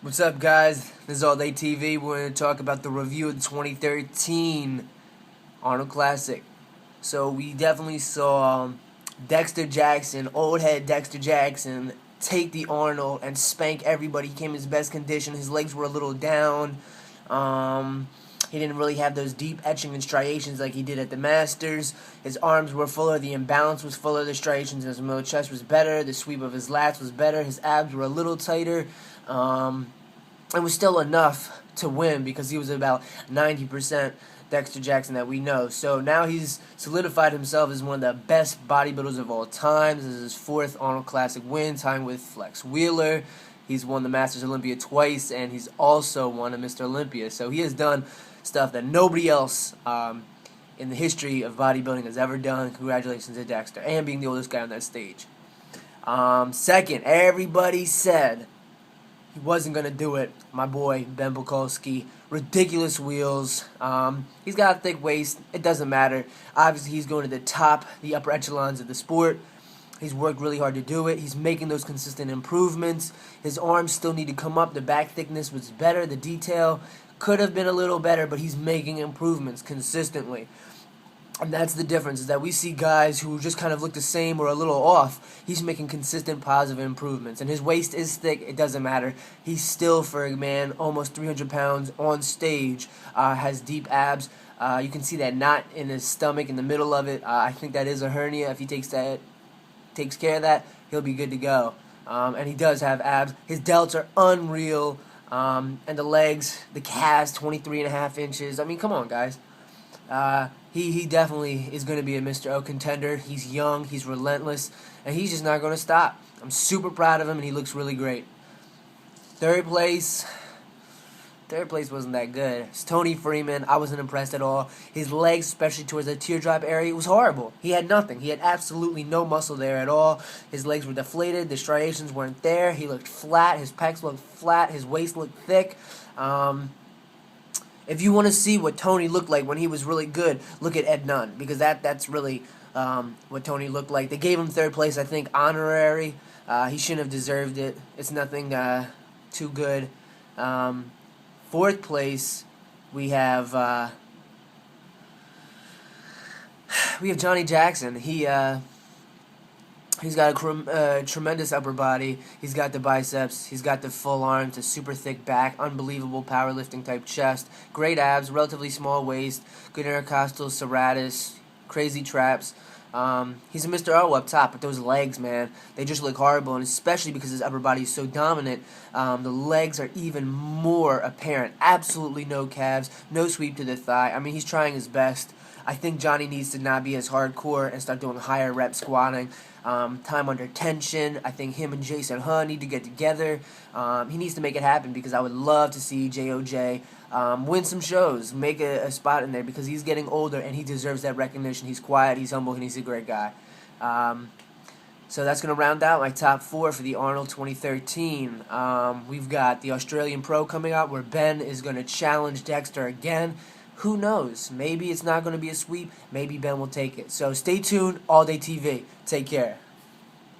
What's up, guys? This is All Day TV. We're going to talk about the review of the 2013 Arnold Classic. So we definitely saw Dexter Jackson, old head Dexter Jackson, take the Arnold and spank everybody. He came in his best condition. His legs were a little down. He didn't really have those deep etching and striations like he did at the Masters. His arms were fuller, the imbalance was fuller, the striations in his middle chest was better, the sweep of his lats was better, his abs were a little tighter. It was still enough to win because he was about 90% Dexter Jackson that we know. So now he's solidified himself as one of the best bodybuilders of all time. This is his fourth Arnold Classic win, tying with Flex Wheeler. He's won the Masters Olympia twice, and he's also won a Mr. Olympia. So he has done stuff that nobody else in the history of bodybuilding has ever done. Congratulations to Dexter, and being the oldest guy on that stage. Second, everybody said he wasn't going to do it. My boy, Ben Bukowski. Ridiculous wheels. He's got a thick waist. It doesn't matter. Obviously, he's going to the upper echelons of the sport. He's worked really hard to do it. He's making those consistent improvements. His arms still need to come up. The back thickness was better. The detail could have been a little better, but he's making improvements consistently. And that's the difference, is that we see guys who just kind of look the same or a little off. He's making consistent positive improvements. And his waist is thick. It doesn't matter. He's still, for a man, almost 300 pounds on stage, has deep abs. You can see that knot in his stomach in the middle of it. I think that is a hernia. If he takes care of that, he'll be good to go. And he does have abs. His delts are unreal. And the legs, the calves, 23.5 inches. I mean, come on, guys. He definitely is going to be a Mr. O contender. He's young, he's relentless, and he's just not going to stop. I'm super proud of him, and he looks really great. Third place wasn't that good. Stoney Freeman, I wasn't impressed at all. His legs, especially towards the teardrop area, it was horrible. He had nothing. He had absolutely no muscle there at all. His legs were deflated. The striations weren't there. He looked flat. His pecs looked flat. His waist looked thick. If you want to see what Tony looked like when he was really good, look at Ed Nunn, because that's really what Tony looked like. They gave him third place, I think, honorary. He shouldn't have deserved it. It's nothing too good. Fourth place, we have Johnny Jackson. He's got a tremendous upper body. He's got the biceps. He's got the full arms, a super thick back, unbelievable powerlifting type chest, great abs, relatively small waist, good intercostal serratus, crazy traps. He's a Mr. O up top, but those legs, man, they just look horrible, and especially because his upper body is so dominant, the legs are even more apparent. Absolutely no calves, no sweep to the thigh. I mean, he's trying his best. I think Johnny needs to not be as hardcore and start doing higher rep squatting. Time under tension. I think him and Jason Hunt need to get together. He needs to make it happen, because I would love to see JOJ win some shows, make a spot in there, because he's getting older and he deserves that recognition. He's quiet, he's humble, and he's a great guy. So that's going to round out my top four for the Arnold 2013. We've got the Australian Pro coming out, where Ben is going to challenge Dexter again. Who knows? Maybe it's not going to be a sweep. Maybe Ben will take it. So stay tuned. All Day TV. Take care.